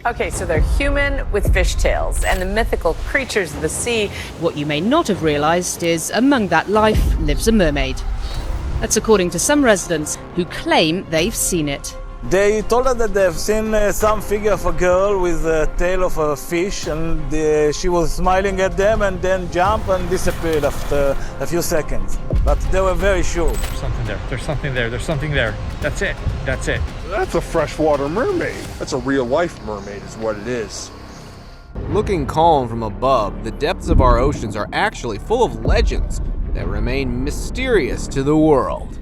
Okay, so they're human with fishtails and the mythical creatures of the sea. What you may not have realized is among that life lives a mermaid. That's according to some residents who claim they've seen it. They told us that they've seen some figure of a girl with a tail of a fish, and she was smiling at them and then jumped and disappeared after a few seconds. But they were very sure. There's something there. There's something there. There's something there. That's it. That's it. That's a freshwater mermaid. That's a real-life mermaid is what it is. Looking calm from above, the depths of our oceans are actually full of legends that remain mysterious to the world.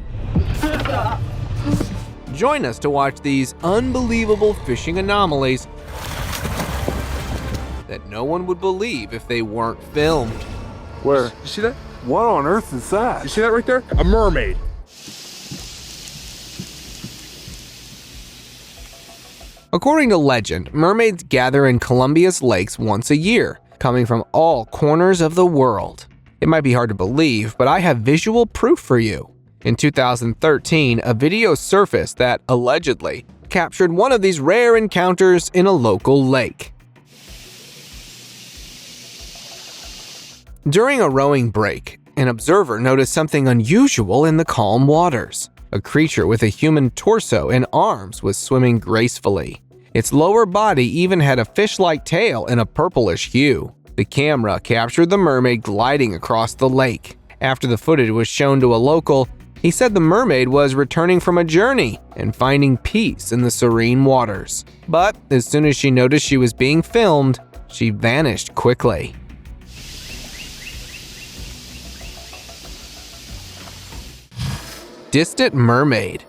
Join us to watch these unbelievable fishing anomalies that no one would believe if they weren't filmed. Where? You see that? What on earth is that? You see that right there? A mermaid. According to legend, mermaids gather in Colombia's lakes once a year, coming from all corners of the world. It might be hard to believe, but I have visual proof for you. In 2013, a video surfaced that allegedly captured one of these rare encounters in a local lake. During a rowing break, an observer noticed something unusual in the calm waters. A creature with a human torso and arms was swimming gracefully. Its lower body even had a fish-like tail and a purplish hue. The camera captured the mermaid gliding across the lake. After the footage was shown to a local, he said the mermaid was returning from a journey and finding peace in the serene waters. But as soon as she noticed she was being filmed, she vanished quickly. Distant mermaid.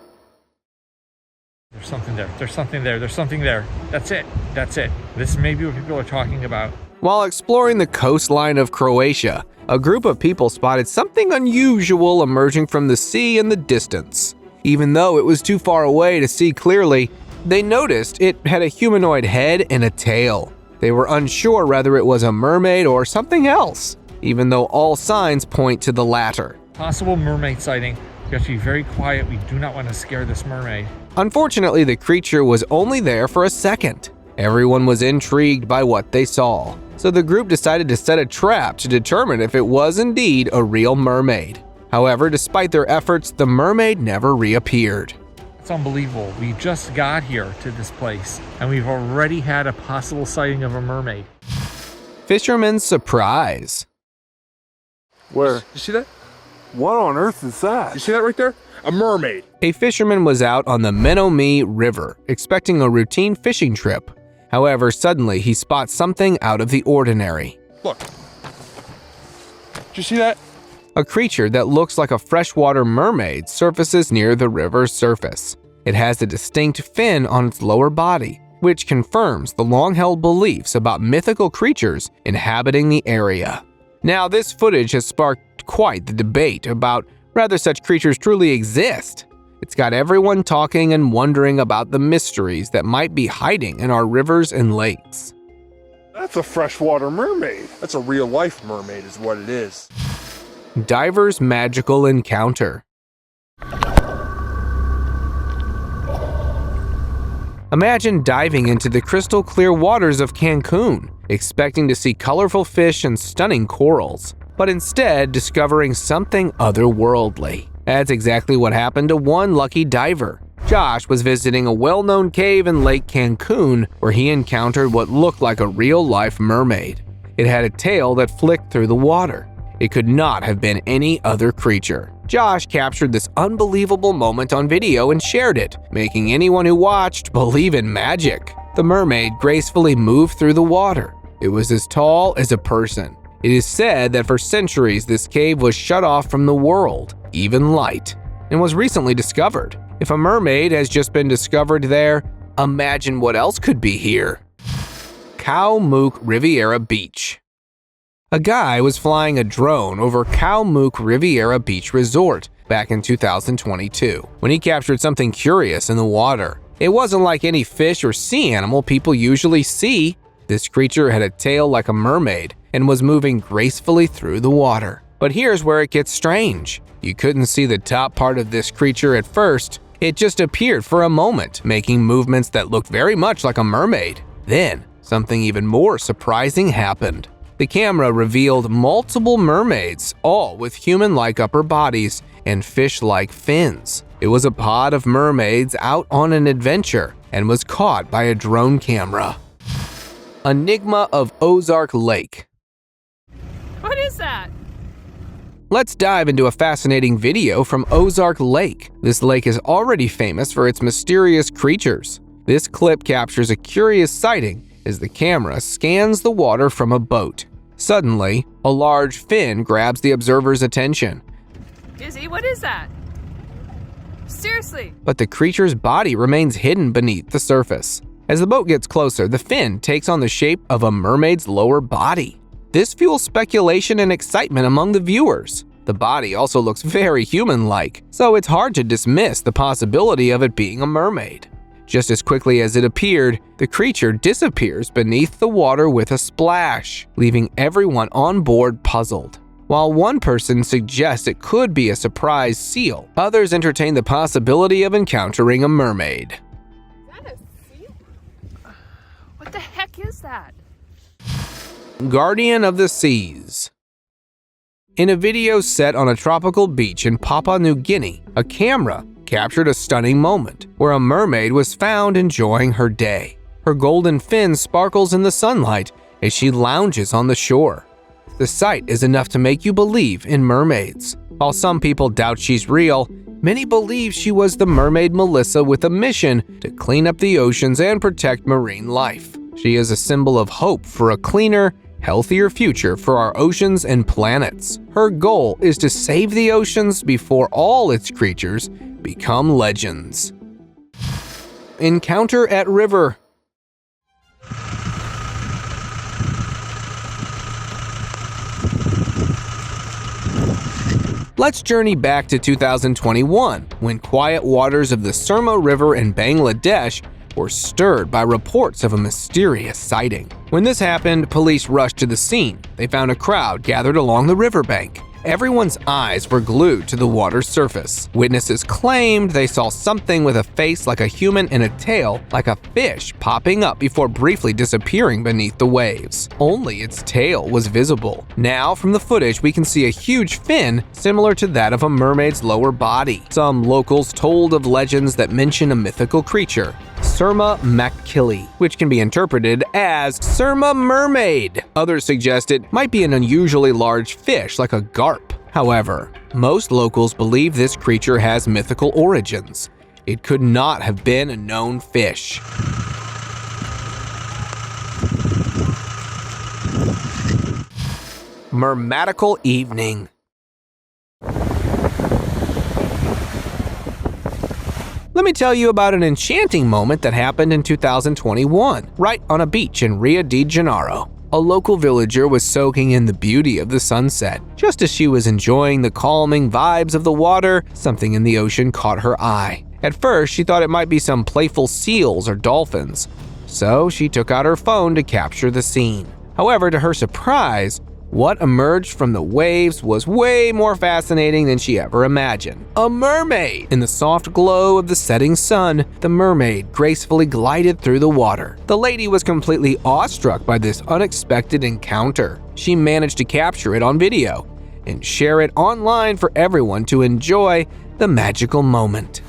There's something there. There's something there. There's something there. That's it. That's it. This may be what people are talking about. While exploring the coastline of Croatia, a group of people spotted something unusual emerging from the sea in the distance. Even though it was too far away to see clearly, they noticed it had a humanoid head and a tail. They were unsure whether it was a mermaid or something else, even though all signs point to the latter. Possible mermaid sighting. You have to be very quiet. We do not want to scare this mermaid. Unfortunately, the creature was only there for a second. Everyone was intrigued by what they saw, so the group decided to set a trap to determine if it was indeed a real mermaid. However, despite their efforts, the mermaid never reappeared. It's unbelievable. We just got here to this place, and we've already had a possible sighting of a mermaid. Fisherman's surprise. Where? You see that? What on earth is that? You see that right there? A mermaid. A fisherman was out on the Nile River, expecting a routine fishing trip. However, suddenly he spots something out of the ordinary. Look. Did you see that? A creature that looks like a freshwater mermaid surfaces near the river's surface. It has a distinct fin on its lower body, which confirms the long-held beliefs about mythical creatures inhabiting the area. Now, this footage has sparked quite the debate about whether such creatures truly exist. It's got everyone talking and wondering about the mysteries that might be hiding in our rivers and lakes. That's a freshwater mermaid. That's a real-life mermaid is what it is. Diver's magical encounter. Imagine diving into the crystal clear waters of Cancun, expecting to see colorful fish and stunning corals, but instead discovering something otherworldly. That's exactly what happened to one lucky diver. Josh was visiting a well-known cave in Lake Cancun where he encountered what looked like a real-life mermaid. It had a tail that flicked through the water. It could not have been any other creature. Josh captured this unbelievable moment on video and shared it, making anyone who watched believe in magic. The mermaid gracefully moved through the water. It was as tall as a person. It is said that for centuries this cave was shut off from the world, even light, and was recently discovered. If a mermaid has just been discovered there, imagine what else could be here. Khao Mook Riviera Beach. A guy was flying a drone over Khao Mook Riviera Beach Resort back in 2022 when he captured something curious in the water. It wasn't like any fish or sea animal people usually see. This creature had a tail like a mermaid and was moving gracefully through the water. But here's where it gets strange. You couldn't see the top part of this creature at first. It just appeared for a moment, making movements that looked very much like a mermaid. Then, something even more surprising happened. The camera revealed multiple mermaids, all with human-like upper bodies and fish-like fins. It was a pod of mermaids out on an adventure and was caught by a drone camera. Enigma of Ozark Lake. What is that? Let's dive into a fascinating video from Ozark Lake. This lake is already famous for its mysterious creatures. This clip captures a curious sighting as the camera scans the water from a boat. Suddenly, a large fin grabs the observer's attention. Izzy, what is that? Seriously. But the creature's body remains hidden beneath the surface. As the boat gets closer, the fin takes on the shape of a mermaid's lower body. This fuels speculation and excitement among the viewers. The body also looks very human-like, so it's hard to dismiss the possibility of it being a mermaid. Just as quickly as it appeared, the creature disappears beneath the water with a splash, leaving everyone on board puzzled. While one person suggests it could be a surprise seal, others entertain the possibility of encountering a mermaid. Is that a seal? What the heck is that? Guardian of the Seas. In a video set on a tropical beach in Papua New Guinea, a camera captured a stunning moment where a mermaid was found enjoying her day. Her golden fin sparkles in the sunlight as she lounges on the shore. The sight is enough to make you believe in mermaids. While some people doubt she's real, many believe she was the mermaid Melissa with a mission to clean up the oceans and protect marine life. She is a symbol of hope for a cleaner, healthier future for our oceans and planets. Her goal is to save the oceans before all its creatures become legends. Encounter at river. Let's journey back to 2021, when quiet waters of the Nile River in Bangladesh were stirred by reports of a mysterious sighting. When this happened, police rushed to the scene. They found a crowd gathered along the riverbank. Everyone's eyes were glued to the water's surface. Witnesses claimed they saw something with a face like a human and a tail like a fish popping up before briefly disappearing beneath the waves. Only its tail was visible. Now, from the footage, we can see a huge fin similar to that of a mermaid's lower body. Some locals told of legends that mention a mythical creature, Surma Mackilly, which can be interpreted as Surma mermaid. Others suggest it might be an unusually large fish like a garp. However, most locals believe this creature has mythical origins. It could not have been a known fish. Mermatical evening. Let me tell you about an enchanting moment that happened in 2021, right on a beach in Rio de Janeiro. A local villager was soaking in the beauty of the sunset. Just as she was enjoying the calming vibes of the water, something in the ocean caught her eye. At first, she thought it might be some playful seals or dolphins, so she took out her phone to capture the scene. However, to her surprise, what emerged from the waves was way more fascinating than she ever imagined. A mermaid! In the soft glow of the setting sun, the mermaid gracefully glided through the water. The lady was completely awestruck by this unexpected encounter. She managed to capture it on video and share it online for everyone to enjoy the magical moment.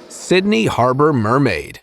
Sydney Harbor Mermaid.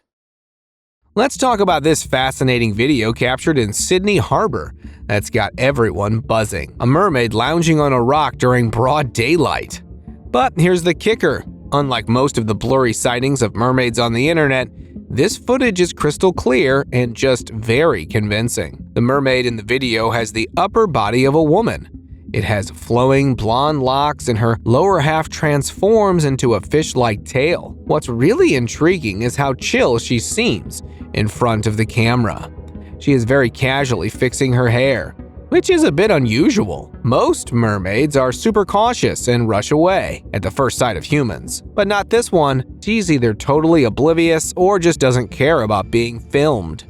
Let's talk about this fascinating video captured in Sydney Harbor that's got everyone buzzing. A mermaid lounging on a rock during broad daylight. But here's the kicker. Unlike most of the blurry sightings of mermaids on the internet, this footage is crystal clear and just very convincing. The mermaid in the video has the upper body of a woman. It has flowing blonde locks and her lower half transforms into a fish-like tail. What's really intriguing is how chill she seems in front of the camera. She is very casually fixing her hair, which is a bit unusual. Most mermaids are super cautious and rush away at the first sight of humans, but not this one. She's either totally oblivious or just doesn't care about being filmed.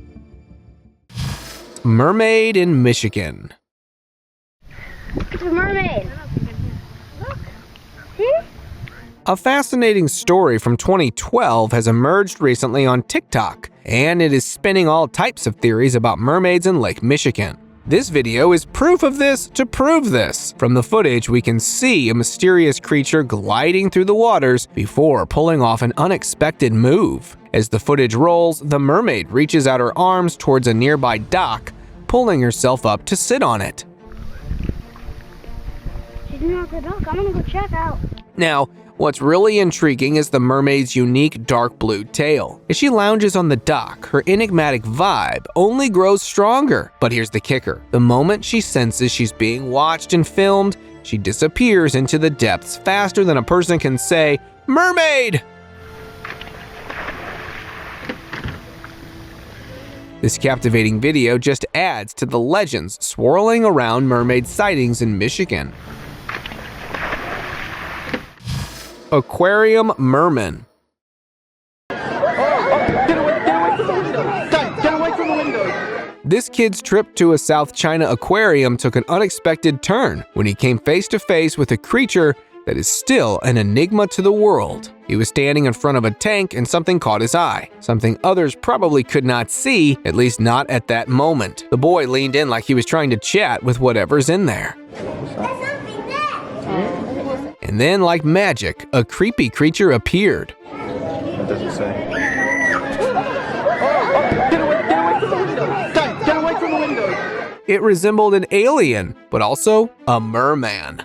Mermaid in Michigan. It's a mermaid. Look. See? A fascinating story from 2012 has emerged recently on TikTok, and it is spinning all types of theories about mermaids in Lake Michigan. This video is proof of this to prove this. From the footage, we can see a mysterious creature gliding through the waters before pulling off an unexpected move. As the footage rolls, the mermaid reaches out her arms towards a nearby dock, pulling herself up to sit on it. She's not the dock. I'm gonna go check out. Now, what's really intriguing is the mermaid's unique dark blue tail. As she lounges on the dock, her enigmatic vibe only grows stronger. But here's the kicker. The moment she senses she's being watched and filmed, she disappears into the depths faster than a person can say, "Mermaid!" This captivating video just adds to the legends swirling around mermaid sightings in Michigan. Aquarium Merman. This kid's trip to a South China aquarium took an unexpected turn when he came face to face with a creature that is still an enigma to the world. He was standing in front of a tank and something caught his eye, something others probably could not see, at least not at that moment. The boy leaned in like he was trying to chat with whatever's in there. And then, like magic, a creepy creature appeared. What does it say? Get away from the window! It resembled an alien, but also a merman.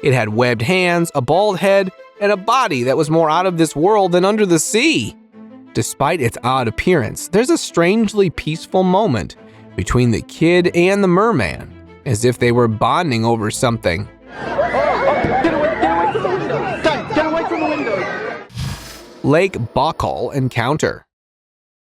It had webbed hands, a bald head, and a body that was more out of this world than under the sea. Despite its odd appearance, there's a strangely peaceful moment between the kid and the merman, as if they were bonding over something. Get away from the window! Get away from the window! Lake Baikal encounter.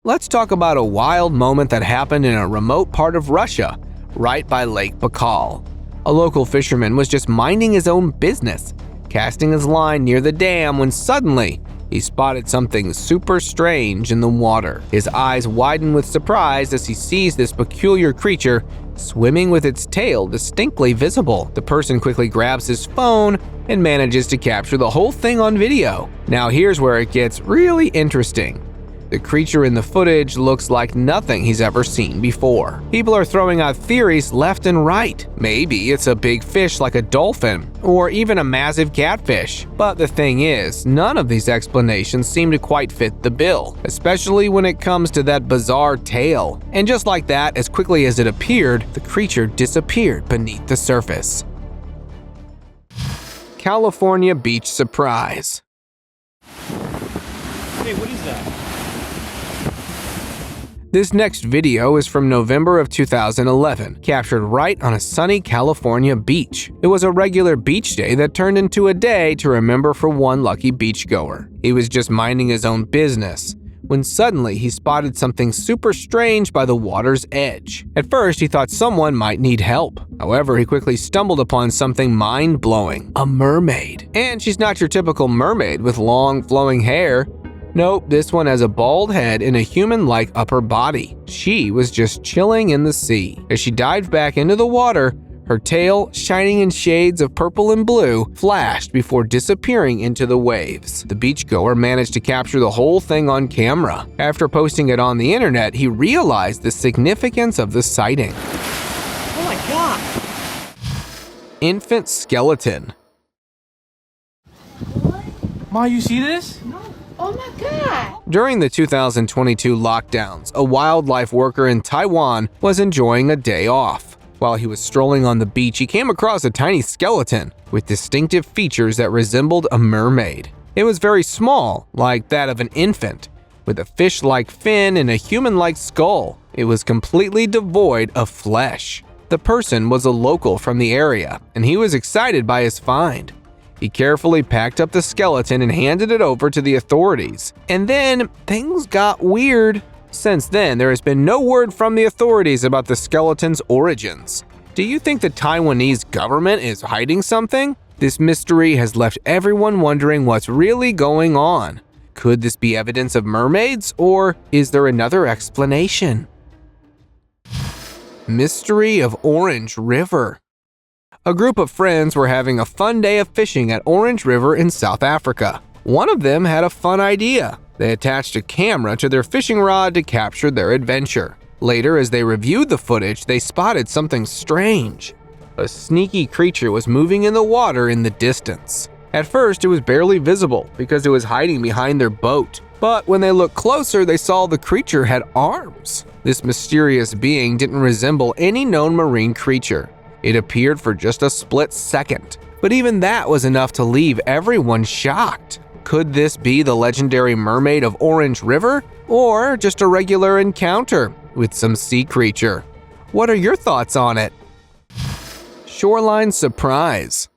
Let's talk about a wild moment that happened in a remote part of Russia, right by Lake Baikal. A local fisherman was just minding his own business, casting his line near the dam when suddenly he spotted something super strange in the water. His eyes widen with surprise as he sees this peculiar creature swimming with its tail distinctly visible. The person quickly grabs his phone and manages to capture the whole thing on video. Now here's where it gets really interesting. The creature in the footage looks like nothing he's ever seen before. People are throwing out theories left and right. Maybe it's a big fish like a dolphin, or even a massive catfish. But the thing is, none of these explanations seem to quite fit the bill, especially when it comes to that bizarre tail. And just like that, as quickly as it appeared, the creature disappeared beneath the surface. California beach surprise. Hey, what is that? This next video is from November of 2011, captured right on a sunny California beach. It was a regular beach day that turned into a day to remember for one lucky beachgoer. He was just minding his own business when suddenly he spotted something super strange by the water's edge. At first, he thought someone might need help. However, he quickly stumbled upon something mind-blowing: a mermaid. And she's not your typical mermaid with long, flowing hair. Nope, this one has a bald head and a human-like upper body. She was just chilling in the sea. As she dived back into the water, her tail, shining in shades of purple and blue, flashed before disappearing into the waves. The beachgoer managed to capture the whole thing on camera. After posting it on the internet, he realized the significance of the sighting. Oh my God. Infant skeleton. Ma, you see this? Oh my God! During the 2022 lockdowns, a wildlife worker in Taiwan was enjoying a day off. While he was strolling on the beach, he came across a tiny skeleton with distinctive features that resembled a mermaid. It was very small, like that of an infant, with a fish-like fin and a human-like skull. It was completely devoid of flesh. The person was a local from the area, and he was excited by his find. He carefully packed up the skeleton and handed it over to the authorities. And then things got weird. Since then, there has been no word from the authorities about the skeleton's origins. Do you think the Taiwanese government is hiding something? This mystery has left everyone wondering what's really going on. Could this be evidence of mermaids, or is there another explanation? Mystery of Orange River. A group of friends were having a fun day of fishing at Orange River in South Africa. One of them had a fun idea. They attached a camera to their fishing rod to capture their adventure. Later, as they reviewed the footage, they spotted something strange. A sneaky creature was moving in the water in the distance. At first, it was barely visible because it was hiding behind their boat. But when they looked closer, they saw the creature had arms. This mysterious being didn't resemble any known marine creature. It appeared for just a split second, but even that was enough to leave everyone shocked. Could this be the legendary mermaid of Orange River, or just a regular encounter with some sea creature? What are your thoughts on it? Shoreline surprise.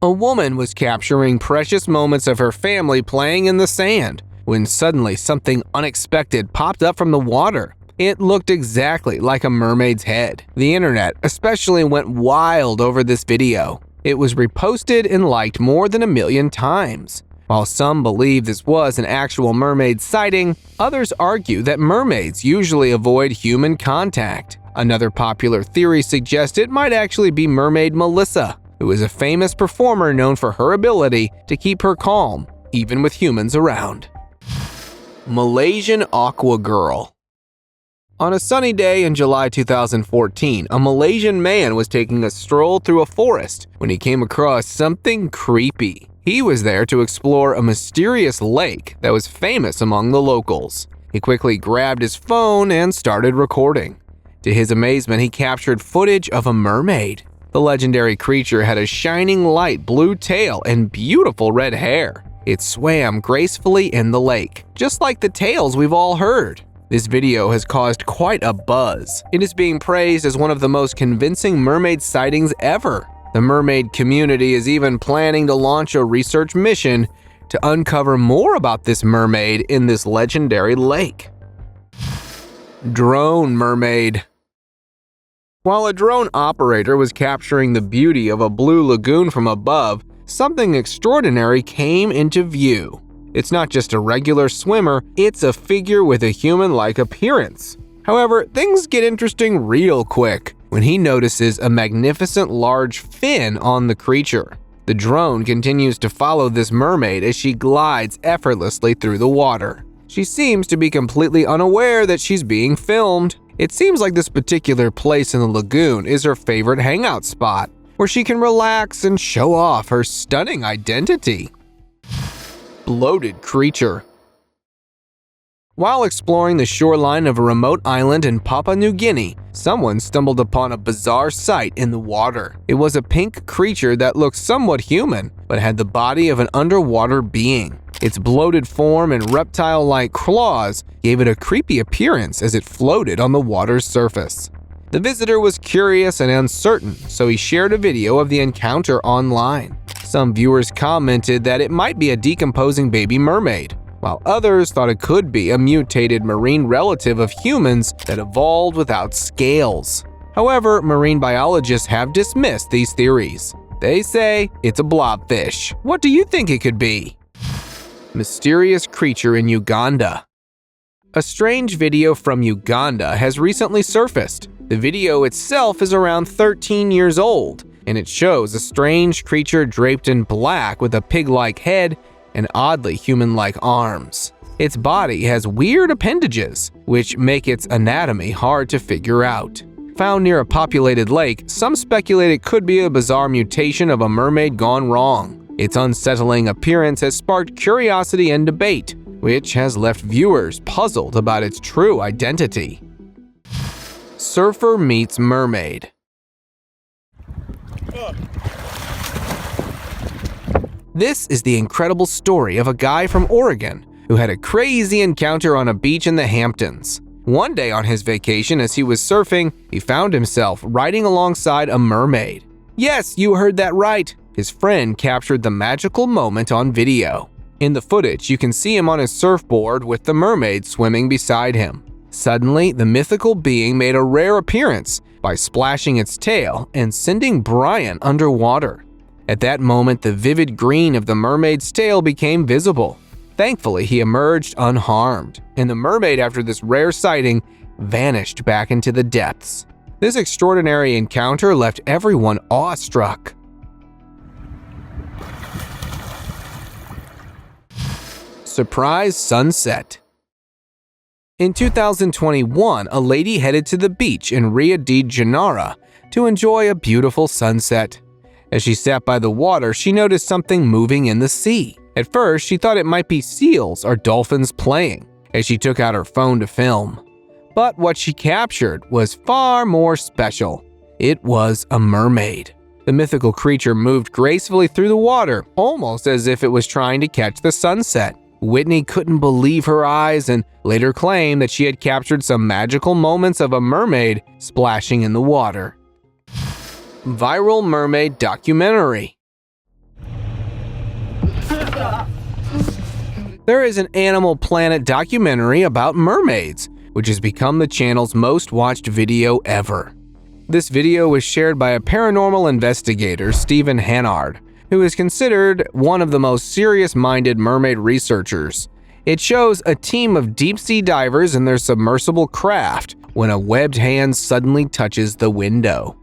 A woman was capturing precious moments of her family playing in the sand when suddenly something unexpected popped up from the water. It looked exactly like a mermaid's head. The internet especially went wild over this video. It was reposted and liked more than 1 million times. While some believe this was an actual mermaid sighting, others argue that mermaids usually avoid human contact. Another popular theory suggests it might actually be mermaid Melissa, who is a famous performer known for her ability to keep her calm, even with humans around. Malaysian Aqua Girl. On a sunny day in July 2014, a Malaysian man was taking a stroll through a forest when he came across something creepy. He was there to explore a mysterious lake that was famous among the locals. He quickly grabbed his phone and started recording. To his amazement, he captured footage of a mermaid. The legendary creature had a shining light blue tail and beautiful red hair. It swam gracefully in the lake, just like the tales we've all heard. This video has caused quite a buzz. It is being praised as one of the most convincing mermaid sightings ever. The mermaid community is even planning to launch a research mission to uncover more about this mermaid in this legendary lake. Drone mermaid. While a drone operator was capturing the beauty of a blue lagoon from above, something extraordinary came into view. It's not just a regular swimmer, it's a figure with a human-like appearance. However, things get interesting real quick when he notices a magnificent large fin on the creature. The drone continues to follow this mermaid as she glides effortlessly through the water. She seems to be completely unaware that she's being filmed. It seems like this particular place in the lagoon is her favorite hangout spot, where she can relax and show off her stunning identity. Bloated creature. While exploring the shoreline of a remote island in Papua New Guinea, someone stumbled upon a bizarre sight in the water. It was a pink creature that looked somewhat human, but had the body of an underwater being. Its bloated form and reptile-like claws gave it a creepy appearance as it floated on the water's surface. The visitor was curious and uncertain, so he shared a video of the encounter online. Some viewers commented that it might be a decomposing baby mermaid, while others thought it could be a mutated marine relative of humans that evolved without scales. However, marine biologists have dismissed these theories. They say it's a blobfish. What do you think it could be? Mysterious creature in Uganda. A strange video from Uganda has recently surfaced. The video itself is around 13 years old, and it shows a strange creature draped in black with a pig-like head and oddly human-like arms. Its body has weird appendages, which make its anatomy hard to figure out. Found near a populated lake, some speculate it could be a bizarre mutation of a mermaid gone wrong. Its unsettling appearance has sparked curiosity and debate, which has left viewers puzzled about its true identity. Surfer meets mermaid. This is the incredible story of a guy from Oregon who had a crazy encounter on a beach in the Hamptons. One day on his vacation, as he was surfing, he found himself riding alongside a mermaid. Yes, you heard that right. His friend captured the magical moment on video. In the footage, you can see him on his surfboard with the mermaid swimming beside him. Suddenly, the mythical being made a rare appearance by splashing its tail and sending Brian underwater. At that moment, the vivid green of the mermaid's tail became visible. Thankfully, he emerged unharmed, and the mermaid, after this rare sighting, vanished back into the depths. This extraordinary encounter left everyone awestruck. Surprise sunset. In 2021, a lady headed to the beach in Rio de Janeiro to enjoy a beautiful sunset. As she sat by the water, she noticed something moving in the sea. At first, she thought it might be seals or dolphins playing, as she took out her phone to film. But what she captured was far more special. It was a mermaid. The mythical creature moved gracefully through the water, almost as if it was trying to catch the sunset. Whitney couldn't believe her eyes and later claimed that she had captured some magical moments of a mermaid splashing in the water. Viral mermaid documentary. There is an Animal Planet documentary about mermaids, which has become the channel's most watched video ever. This video was shared by a paranormal investigator, Stephen Hannard, who is considered one of the most serious-minded mermaid researchers. It shows a team of deep-sea divers in their submersible craft when a webbed hand suddenly touches the window.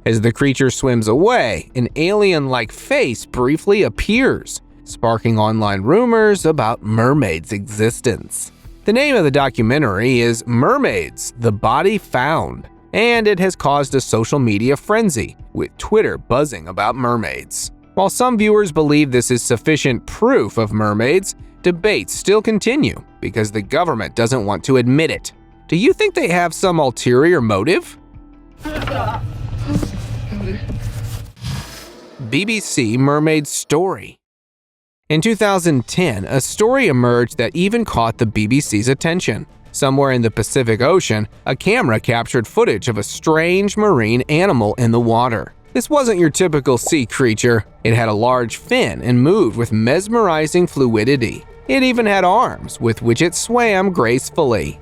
As the creature swims away, an alien-like face briefly appears, sparking online rumors about mermaids' existence. The name of the documentary is Mermaids: The Body Found, and it has caused a social media frenzy, with Twitter buzzing about mermaids. While some viewers believe this is sufficient proof of mermaids, debates still continue because the government doesn't want to admit it. Do you think they have some ulterior motive? BBC mermaid story. In 2010, a story emerged that even caught the BBC's attention. Somewhere in the Pacific Ocean, a camera captured footage of a strange marine animal in the water. This wasn't your typical sea creature. It had a large fin and moved with mesmerizing fluidity. It even had arms with which it swam gracefully.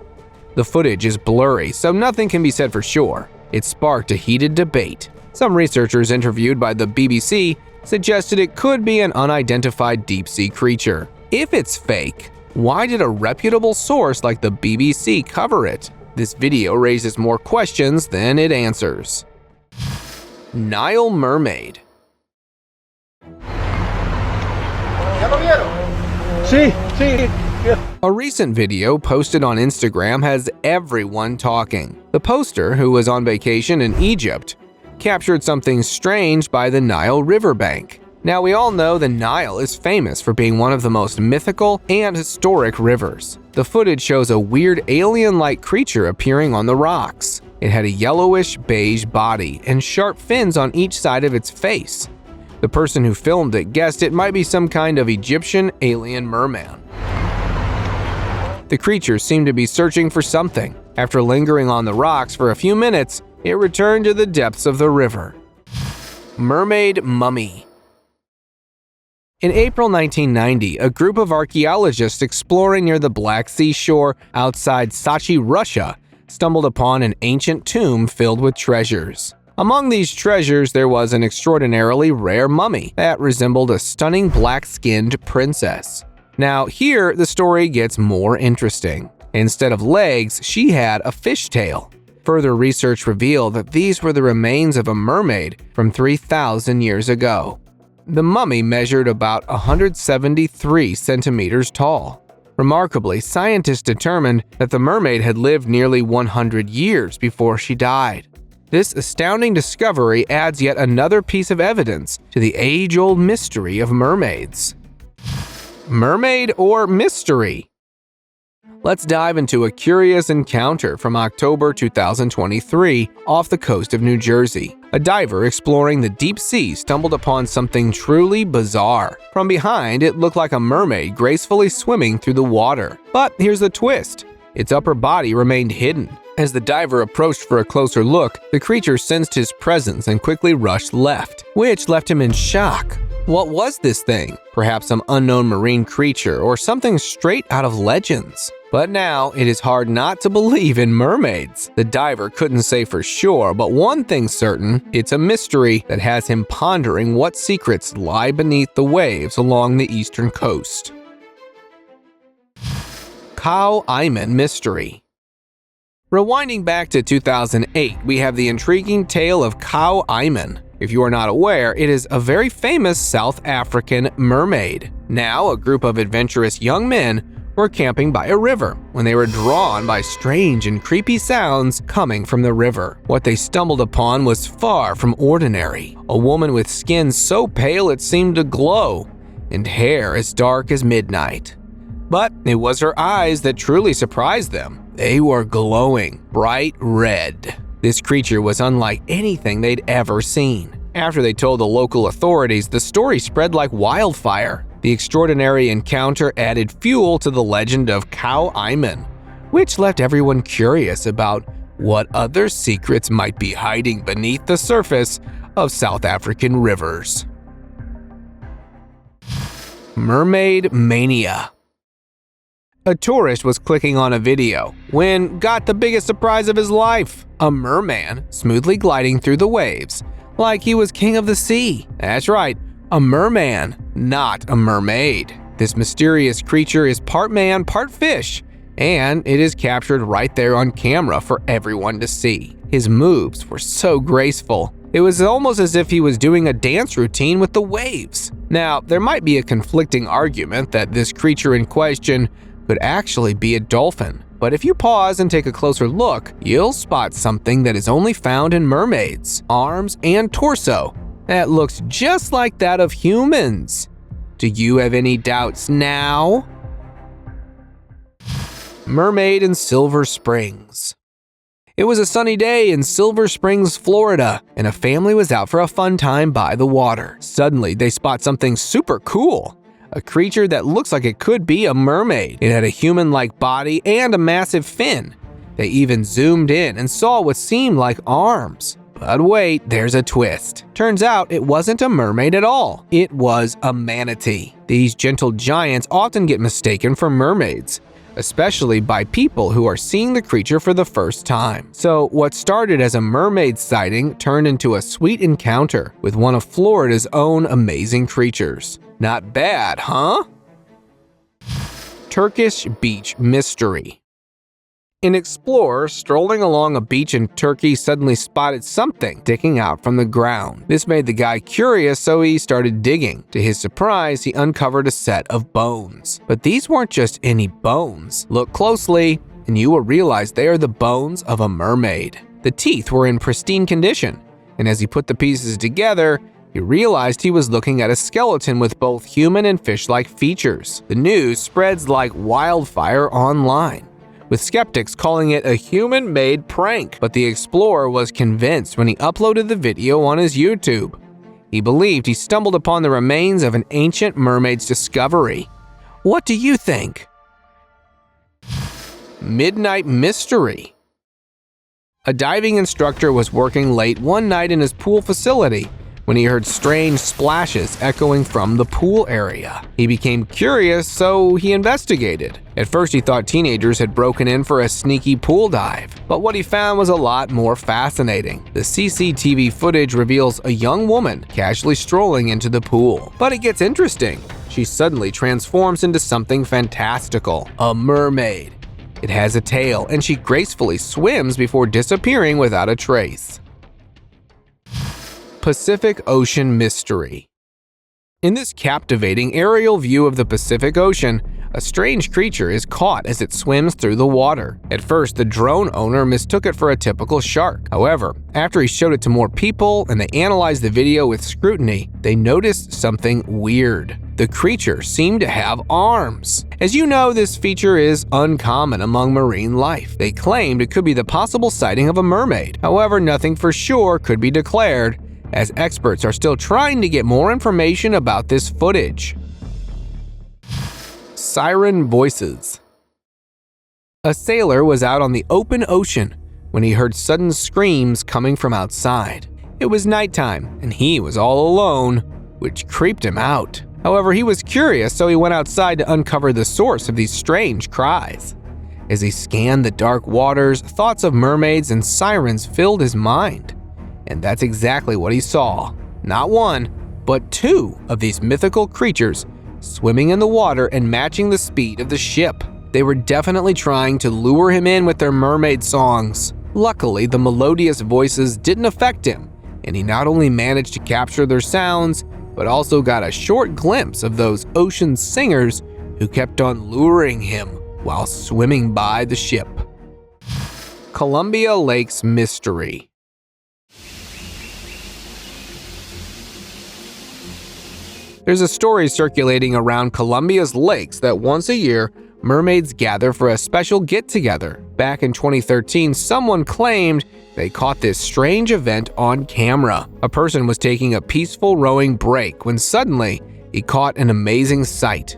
The footage is blurry, so nothing can be said for sure. It sparked a heated debate. Some researchers interviewed by the BBC suggested it could be an unidentified deep-sea creature. If it's fake, why did a reputable source like the BBC cover it? This video raises more questions than it answers. Nile mermaid. A recent video posted on Instagram has everyone talking. The poster, who was on vacation in Egypt, captured something strange by the Nile River bank. Now, we all know the Nile is famous for being one of the most mythical and historic rivers. The footage shows a weird alien-like creature appearing on the rocks. It had a yellowish beige body and sharp fins on each side of its face. The person who filmed it guessed it might be some kind of Egyptian alien merman. The creature seemed to be searching for something. After lingering on the rocks for a few minutes, it returned to the depths of the river. Mermaid mummy. In April 1990, a group of archaeologists exploring near the Black Sea shore outside Sochi, Russia, stumbled upon an ancient tomb filled with treasures. Among these treasures, there was an extraordinarily rare mummy that resembled a stunning black-skinned princess. Now, here the story gets more interesting. Instead of legs, she had a fishtail. Further research revealed that these were the remains of a mermaid from 3,000 years ago. The mummy measured about 173 centimeters tall. Remarkably, scientists determined that the mermaid had lived nearly 100 years before she died. This astounding discovery adds yet another piece of evidence to the age-old mystery of mermaids. Mermaid or mystery? Let's dive into a curious encounter from October 2023 off the coast of New Jersey. A diver exploring the deep sea stumbled upon something truly bizarre. From behind, it looked like a mermaid gracefully swimming through the water. But here's the twist. Its upper body remained hidden. As the diver approached for a closer look, the creature sensed his presence and quickly rushed left, which left him in shock. What was this thing? Perhaps some unknown marine creature or something straight out of legends? But now, it is hard not to believe in mermaids. The diver couldn't say for sure, but one thing's certain, it's a mystery that has him pondering what secrets lie beneath the waves along the eastern coast. Khao Iman mystery. Rewinding back to 2008, we have the intriguing tale of Khao Iman. If you are not aware, it is a very famous South African mermaid. Now, a group of adventurous young men were camping by a river when they were drawn by strange and creepy sounds coming from the river. What they stumbled upon was far from ordinary. A woman with skin so pale it seemed to glow, and hair as dark as midnight. But it was her eyes that truly surprised them. They were glowing bright red. This creature was unlike anything they'd ever seen. After they told the local authorities, the story spread like wildfire. The extraordinary encounter added fuel to the legend of Khao Iman, which left everyone curious about what other secrets might be hiding beneath the surface of South African rivers. Mermaid mania. A tourist was clicking on a video when got the biggest surprise of his life: a merman smoothly gliding through the waves like he was king of the sea. That's right, a merman, not a mermaid. This mysterious creature is part man, part fish, and it is captured right there on camera for everyone to see. His moves were so graceful. It was almost as if he was doing a dance routine with the waves. Now, there might be a conflicting argument that this creature in question could actually be a dolphin, but if you pause and take a closer look, you'll spot something that is only found in mermaids: arms and torso that looks just like that of humans. Do you have any doubts now? Mermaid in Silver Springs. It was a sunny day in Silver Springs, Florida, and a family was out for a fun time by the water. Suddenly, they spot something super cool. A creature that looks like it could be a mermaid. It had a human-like body and a massive fin. They even zoomed in and saw what seemed like arms. But wait, there's a twist. Turns out it wasn't a mermaid at all. It was a manatee. These gentle giants often get mistaken for mermaids, especially by people who are seeing the creature for the first time. So what started as a mermaid sighting turned into a sweet encounter with one of Florida's own amazing creatures. Not bad, huh? Turkish beach mystery. An explorer strolling along a beach in Turkey suddenly spotted something sticking out from the ground. This made the guy curious, so he started digging. To his surprise, he uncovered a set of bones. But these weren't just any bones. Look closely, and you will realize they are the bones of a mermaid. The teeth were in pristine condition, and as he put the pieces together, he realized he was looking at a skeleton with both human and fish-like features. The news spreads like wildfire online, with skeptics calling it a human-made prank. But the explorer was convinced when he uploaded the video on his YouTube. He believed he stumbled upon the remains of an ancient mermaid's discovery. What do you think? Midnight mystery. A diving instructor was working late one night in his pool facility when he heard strange splashes echoing from the pool area. He became curious, so he investigated. At first, he thought teenagers had broken in for a sneaky pool dive, but what he found was a lot more fascinating. The CCTV footage reveals a young woman casually strolling into the pool. But it gets interesting. She suddenly transforms into something fantastical: a mermaid. It has a tail, and she gracefully swims before disappearing without a trace. Pacific Ocean mystery. In this captivating aerial view of the Pacific Ocean, a strange creature is caught as it swims through the water. At first, the drone owner mistook it for a typical shark. However, after he showed it to more people and they analyzed the video with scrutiny, they noticed something weird. The creature seemed to have arms. As you know, this feature is uncommon among marine life. They claimed it could be the possible sighting of a mermaid. However, nothing for sure could be declared, as experts are still trying to get more information about this footage. Siren voices. A sailor was out on the open ocean when he heard sudden screams coming from outside. It was nighttime, and he was all alone, which creeped him out. However, he was curious, so he went outside to uncover the source of these strange cries. As he scanned the dark waters, thoughts of mermaids and sirens filled his mind. And that's exactly what he saw. Not one, but two of these mythical creatures swimming in the water and matching the speed of the ship. They were definitely trying to lure him in with their mermaid songs. Luckily, the melodious voices didn't affect him, and he not only managed to capture their sounds, but also got a short glimpse of those ocean singers who kept on luring him while swimming by the ship. Colombia Lake's mystery. There's a story circulating around Colombia's lakes that once a year, mermaids gather for a special get-together. Back in 2013, someone claimed they caught this strange event on camera. A person was taking a peaceful rowing break when suddenly he caught an amazing sight: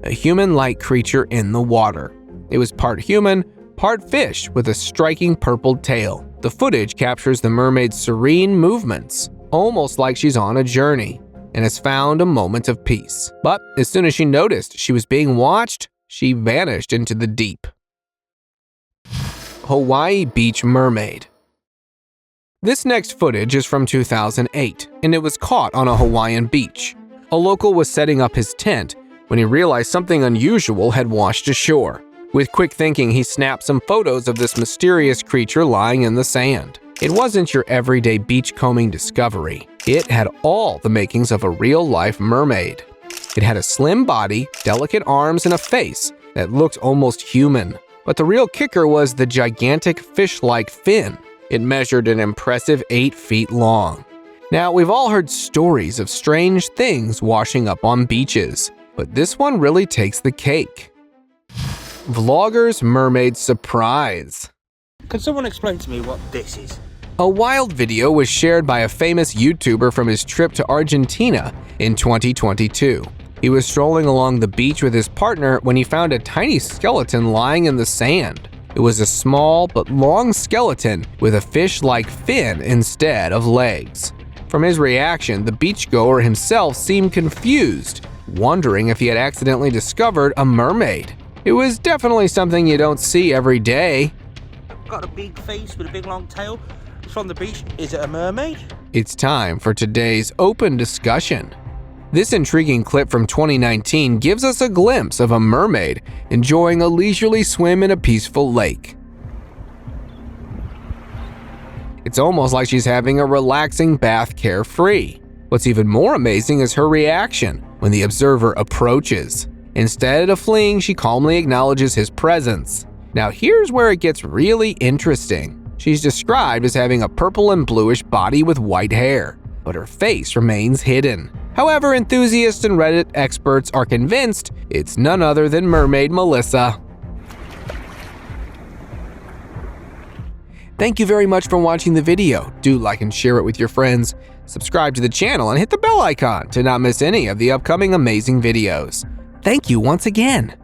a human-like creature in the water. It was part human, part fish with a striking purple tail. The footage captures the mermaid's serene movements, almost like she's on a journey, and has found a moment of peace. But as soon as she noticed she was being watched, she vanished into the deep. Hawaii Beach Mermaid. This next footage is from 2008, and it was caught on a Hawaiian beach. A local was setting up his tent when he realized something unusual had washed ashore. With quick thinking, he snapped some photos of this mysterious creature lying in the sand. It wasn't your everyday beachcombing discovery. It had all the makings of a real-life mermaid. It had a slim body, delicate arms, and a face that looked almost human. But the real kicker was the gigantic fish-like fin. It measured an impressive 8 feet long. Now, we've all heard stories of strange things washing up on beaches, but this one really takes the cake. Vlogger's mermaid surprise. Can someone explain to me what this is? A wild video was shared by a famous YouTuber from his trip to Argentina in 2022. He was strolling along the beach with his partner when he found a tiny skeleton lying in the sand. It was a small but long skeleton with a fish-like fin instead of legs. From his reaction, the beachgoer himself seemed confused, wondering if he had accidentally discovered a mermaid. It was definitely something you don't see every day. Got a big face with a big long tail. It's from the beach. Is it a mermaid? It's time for today's open discussion. This intriguing clip from 2019 gives us a glimpse of a mermaid enjoying a leisurely swim in a peaceful lake. It's almost like she's having a relaxing bath carefree. What's even more amazing is her reaction when the observer approaches. Instead of fleeing, she calmly acknowledges his presence. Now here's where it gets really interesting. She's described as having a purple and bluish body with white hair, but her face remains hidden. However, enthusiasts and Reddit experts are convinced it's none other than Mermaid Melissa. Thank you very much for watching the video. Do like and share it with your friends. Subscribe to the channel and hit the bell icon to not miss any of the upcoming amazing videos. Thank you once again.